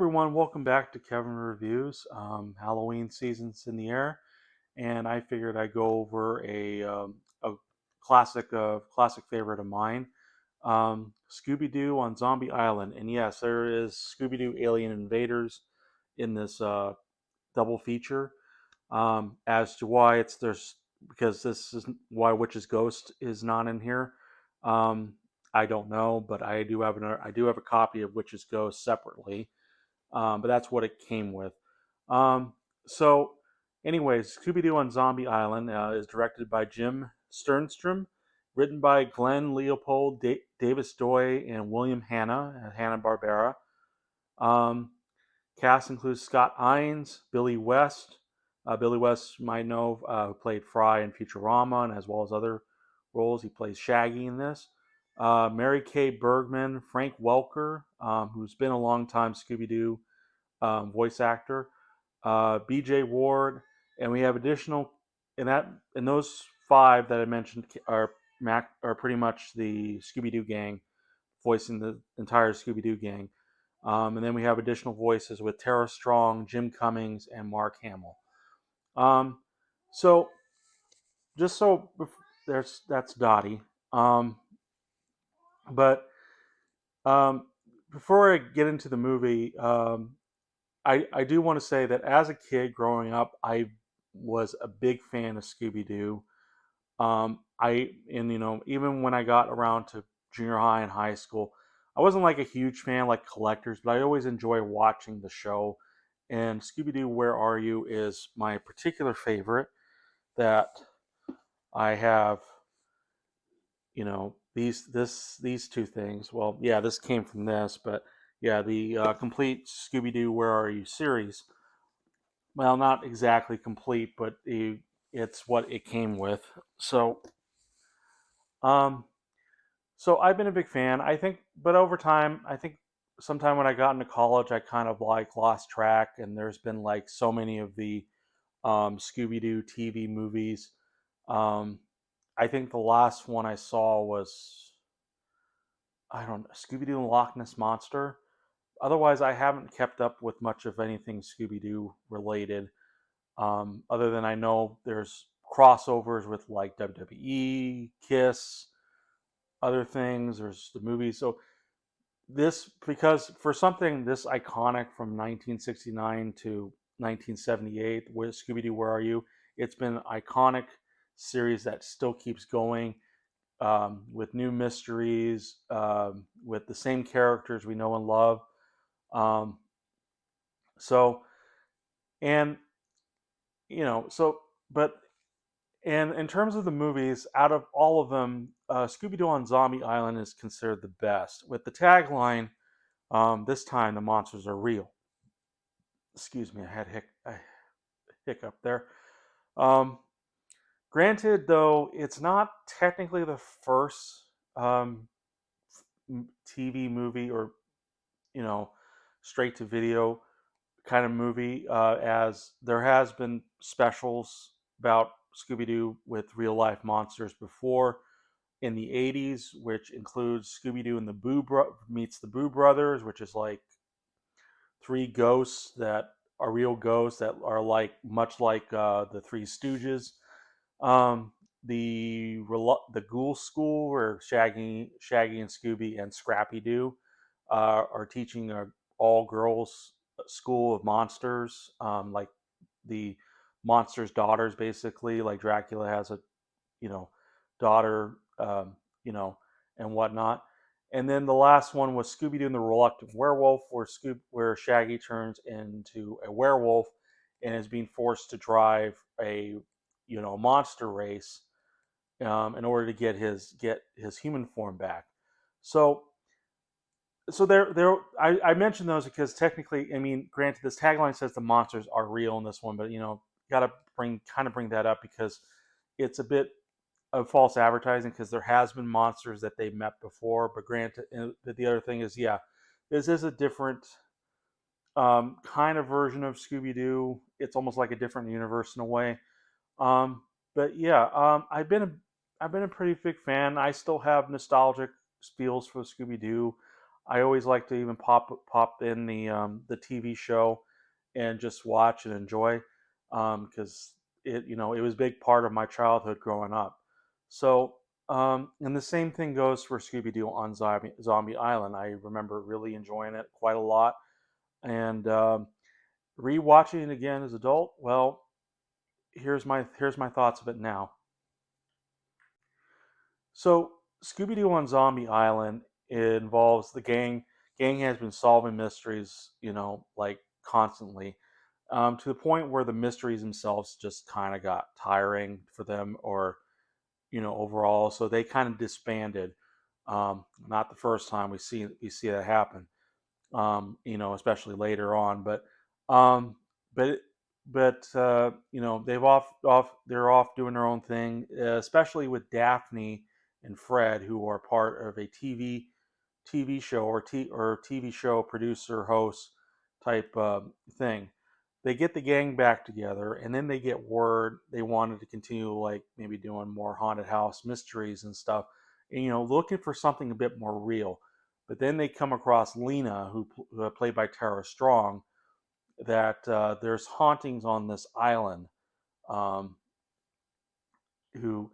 everyone, welcome back to Kevin Reviews. Halloween season's in the air, and I figured I'd go over a classic favorite of mine, Scooby-Doo on Zombie Island. And yes, there is Scooby-Doo Alien Invaders in this double feature. As to why it's there's because this is why Witch's Ghost is not in here. Um, I don't know, but I do have a copy of Witch's Ghost separately, but that's what it came with. Um, so, anyways, Scooby Doo on Zombie Island is directed by Jim Sternstrom, written by Glenn Leopold, Davis Doy, and William Hanna at Hanna-Barbera. Um, Cast includes Scott Ines, Billy West. Billy West, you might know, who played Fry in Futurama, and as well as other roles. He plays Shaggy in this. Mary Kay Bergman, Frank Welker, who's been a long time Scooby Doo voice actor, B.J. Ward, and we have additional in those five that I mentioned are pretty much the Scooby Doo gang, voicing the entire Scooby Doo gang. And then we have additional voices with Tara Strong, Jim Cummings, and Mark Hamill. Um, so just so that's Dottie. Um, but before I get into the movie, I do want to say that as a kid growing up, I was a big fan of Scooby Doo. Even when I got around to junior high and high school, I wasn't like a huge fan like collectors, but I always enjoy watching the show. And Scooby Doo, Where Are You is my particular favorite. That I have, these two things. Well, yeah, this came from this, but yeah, the complete Scooby Doo, Where Are You series. Well, not exactly complete, but it's what it came with. Um, so I've been a big fan. I think, but over time, I think sometime when I got into college, I kind of like lost track, and there's been like so many of the Scooby-Doo TV movies. Um, I think the last one I saw was, I don't know, Scooby-Doo and Loch Ness Monster. Otherwise, I haven't kept up with much of anything Scooby-Doo related. Other than I know there's crossovers with like WWE, Kiss, other things. There's the movies. So this, because for something this iconic from 1969 to 1978 with Scooby-Doo, Where Are You? It's been an iconic series that still keeps going, with new mysteries, with the same characters we know and love. Um, so, and, so, but And in terms of the movies, out of all of them, Scooby Doo on Zombie Island is considered the best, with the tagline, "This time the monsters are real." Excuse me, I had a hiccup there. Um, Granted, though, it's not technically the first um, TV movie or you know straight to video kind of movie, as there has been specials about Scooby Doo with real life monsters before in the 80s, which includes Scooby Doo and the meets the Boo Brothers, which is like three ghosts that are real ghosts that are like much like the Three Stooges. Um, the Ghoul School, where Shaggy and Scooby and Scrappy Doo are teaching a all girls school of monsters, like the monsters' daughters, basically. Like Dracula has a you know daughter, and whatnot. And then the last one was Scooby Doo and the Reluctant Werewolf, where Shaggy turns into a werewolf and is being forced to drive a monster race, in order to get his human form back. So I mentioned those because technically, I mean, granted, this tagline says the monsters are real in this one, but got to bring that up because it's a bit of false advertising because there has been monsters that they've met before. But granted, the other thing is, yeah, this is a different kind of version of Scooby Doo. It's almost like a different universe in a way. Um, but yeah, I've been a pretty big fan. I still have nostalgic feels for Scooby Doo. I always like to even pop in the TV show and just watch and enjoy, because it was a big part of my childhood growing up. So and the same thing goes for Scooby Doo on Zombie Island. I remember really enjoying it quite a lot, and rewatching it again as an adult. Well, here's my thoughts of it now. So Scooby Doo on Zombie Island involves the gang. Gang has been solving mysteries, like constantly, to the point where the mysteries themselves just kind of got tiring for them, or overall. So they kind of disbanded. Not the first time we see that happen. Especially later on. Um, but they're off doing their own thing, especially with Daphne and Fred, who are part of a TV show or TV show producer host type thing. They get the gang back together, and then they get word they wanted to continue, like maybe doing more haunted house mysteries and stuff, and looking for something a bit more real. But then they come across Lena, who played by Tara Strong, that there's hauntings on this island. Um, who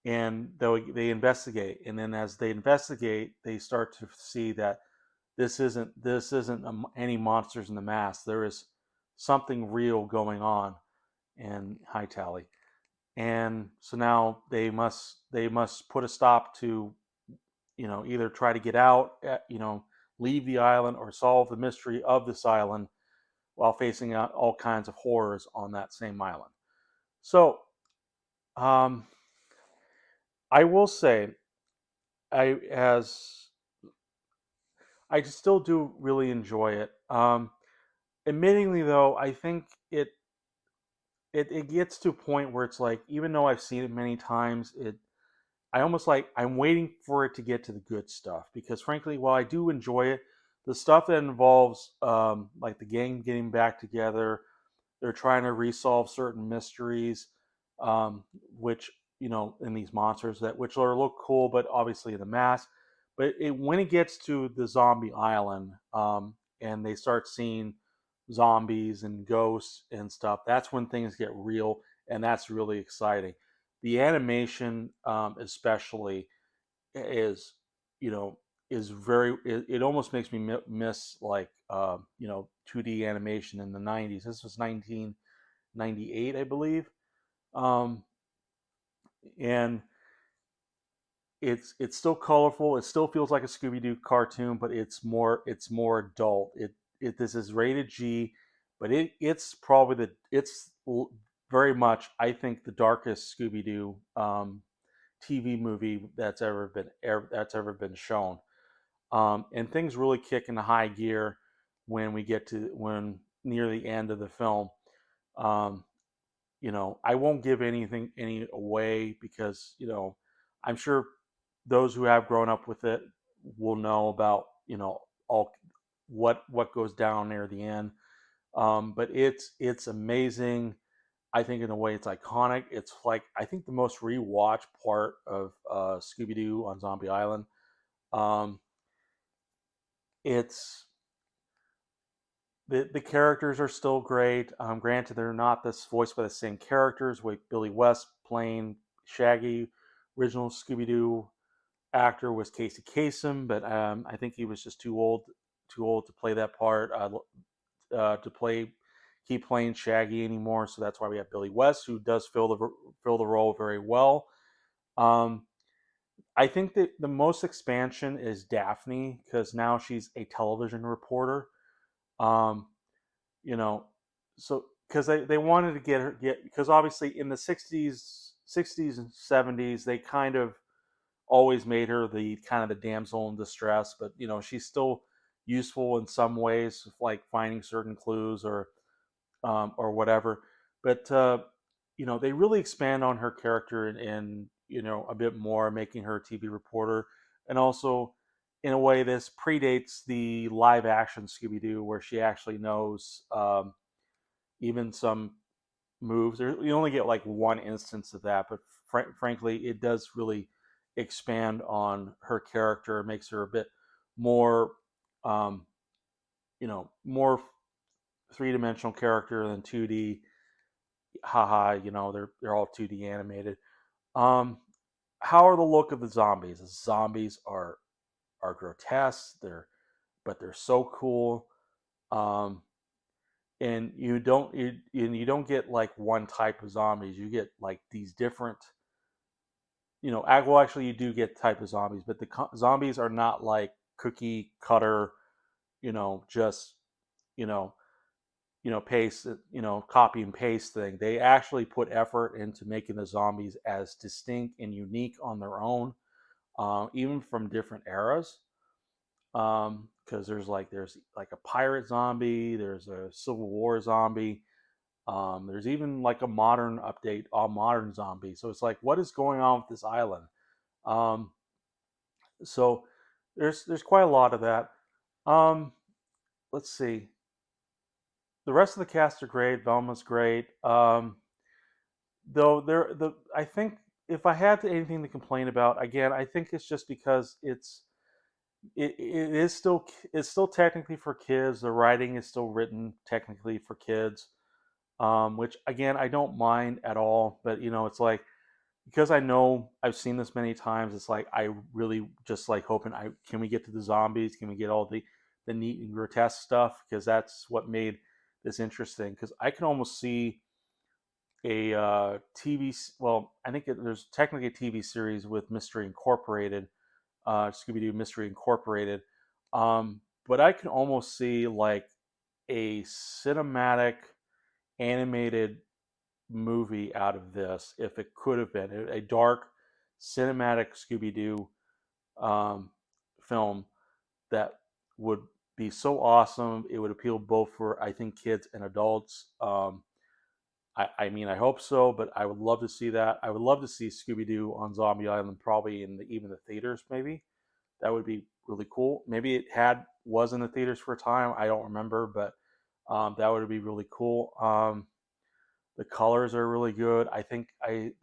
and they investigate, and then as they investigate, they start to see that this isn't any monsters in the mask. There is something real going on in High Tally, and so now they must put a stop to either try to get out, leave the island, or solve the mystery of this island while facing out all kinds of horrors on that same island. So, um, I will say, I as I still do really enjoy it. Admittingly, though, I think it gets to a point where it's like, even though I've seen it many times, I almost like I'm waiting for it to get to the good stuff, because frankly, while I do enjoy it, the stuff that involves like the gang getting back together, they're trying to resolve certain mysteries, um, which in these monsters that which are look cool, but obviously the mask. But when it gets to the zombie island, and they start seeing zombies and ghosts and stuff, that's when things get real, and that's really exciting. The animation, especially, is you know is very. It almost makes me miss, like 2D animation in the 90s. This was 1998, I believe, um, and it's still colorful. It still feels like a Scooby Doo cartoon, but it's more adult. This is rated G, but it's probably very much, I think, the darkest Scooby Doo TV movie that's ever been shown. And things really kick into high gear when we get to when near the end of the film. Um, I won't give any away, because I'm sure those who have grown up with it will know about all what goes down near the end. But it's amazing. I think in a way it's iconic. It's like, I think, the most rewatched part of Scooby Doo on Zombie Island. Um, it's the characters are still great. Granted, they're not this voiced by the same characters, with Billy West playing Shaggy. Original Scooby Doo actor was Casey Kasem, but I think he was just too old to play that part, to keep playing Shaggy anymore. So that's why we have Billy West, who does fill the role very well. Um, I think that the most expansion is Daphne, because now she's a television reporter. Um, you know, so because they wanted to get because obviously in the 60s and 70s they kind of always made her the kind of the damsel in distress, but she's still useful in some ways, like finding certain clues, or whatever. But they really expand on her character, and a bit more, making her a TV reporter, and also in a way this predates the live action Scooby Doo, where she actually knows even some moves. You only get like one instance of that, but frankly, it does really expand on her character, makes her a bit more. um, more three-dimensional character than 2D. Haha, they're all 2D animated. Um, how are the look of the zombies? The zombies are grotesque. They're so cool. Um, and you don't get like one type of zombies. You get like these different. Well, actually, you do get type of zombies, but the zombies are not like cookie cutter. Just you know paste, copy and paste thing. They actually put effort into making the zombies as distinct and unique on their own, even from different eras. Because there's like a pirate zombie, there's a Civil War zombie, there's even like a modern update, all modern zombie. So it's like, what is going on with this island? Um, so there's quite a lot of that. Um, let's see. The rest of the cast are great. Velma's great. Though I think if I had anything to complain about, again, I think it's just because it's still technically for kids. The writing is still written technically for kids, which again I don't mind at all. But it's like, because I know I've seen this many times. It's like I really just like hoping, I can we get to the zombies? Can we get all the neat and grotesque stuff? Because that's what made this interesting. Because I can almost see a TV. Well, I think there's technically a TV series with Mystery Incorporated, Scooby-Doo Mystery Incorporated. But I can almost see like a cinematic animated movie out of this, if it could have been a dark cinematic Scooby-Doo um, film that would be so awesome. It would appeal both for, I think, kids and adults. I mean, I hope so, but I would love to see that. I would love to see Scooby Doo on Zombie Island, probably in even the theaters. Maybe that would be really cool. Maybe it was in the theaters for a time. I don't remember, but that would be really cool. The colors are really good. I think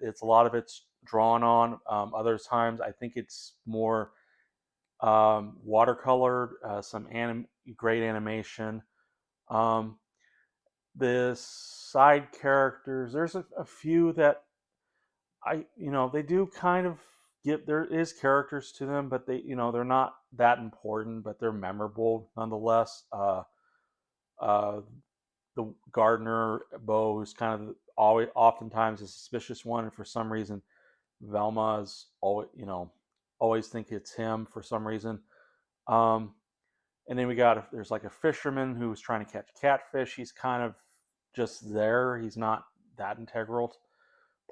it's a lot of it's drawn on. Other times, I think it's more watercolored. Some great animation. Um, the side characters, there's a few that they do kind of get, there is characters to them, but they're not that important, but they're memorable nonetheless. Uh, the gardener Bo, who's kind of always oftentimes a suspicious one, and for some reason Velma's always think it's him for some reason. Um, and then there's like a fisherman who's trying to catch catfish. He's kind of just there. He's not that integral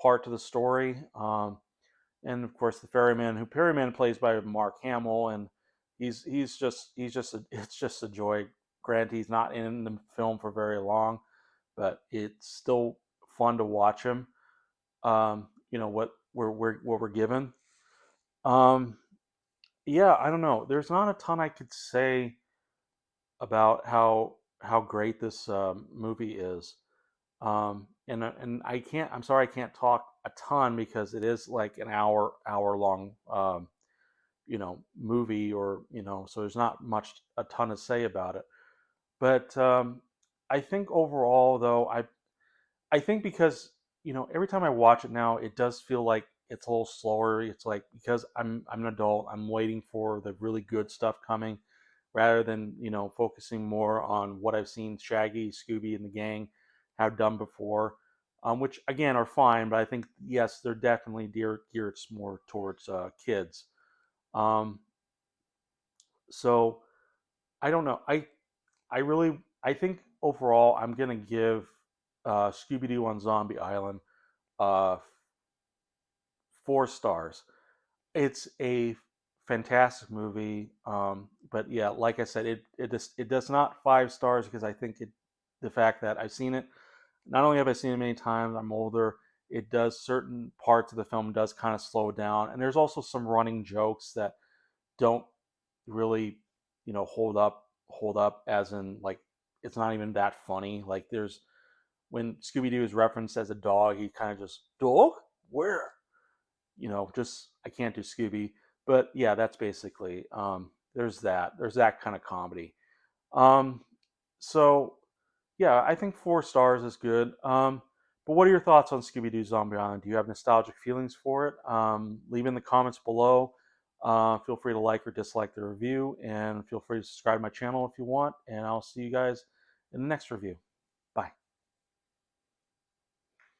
part to the story. And of course the ferryman, who Perryman plays by Mark Hamill, and it's just a joy. Granted, he's not in the film for very long, but it's still fun to watch him. What we're given. Um, yeah, I don't know. There's not a ton I could say about how great this movie is. And I can't. I'm sorry, I can't talk a ton because it is like an hour long movie, or so there's not much a ton to say about it. But I think overall, though, I think because every time I watch it now, it does feel like it's a little slower. It's like, because I'm an adult, I'm waiting for the really good stuff coming, rather than focusing more on what I've seen Shaggy, Scooby, and the gang have done before, which again are fine, but I think, yes, they're definitely geared more towards kids. Um, so I don't know. I think overall I'm gonna give Scooby Doo on Zombie Island uh, 4 stars. It's a fantastic movie, but yeah, like I said, it does not 5 stars, because I think the fact that I've seen it, not only have I seen it many times, I'm older. It does, certain parts of the film does kind of slow down, and there's also some running jokes that don't really hold up, as in, like, it's not even that funny. Like, there's when Scooby Doo is referenced as a dog, he kind of just, dog, where, just, I can't do Scooby. But yeah, that's basically. There's that kind of comedy. Um, so yeah, I think 4 stars is good. But what are your thoughts on Scooby-Doo Zombie Island? Do you have nostalgic feelings for it? Leave in the comments below. Feel free to like or dislike the review, and feel free to subscribe to my channel if you want. And I'll see you guys in the next review. Bye.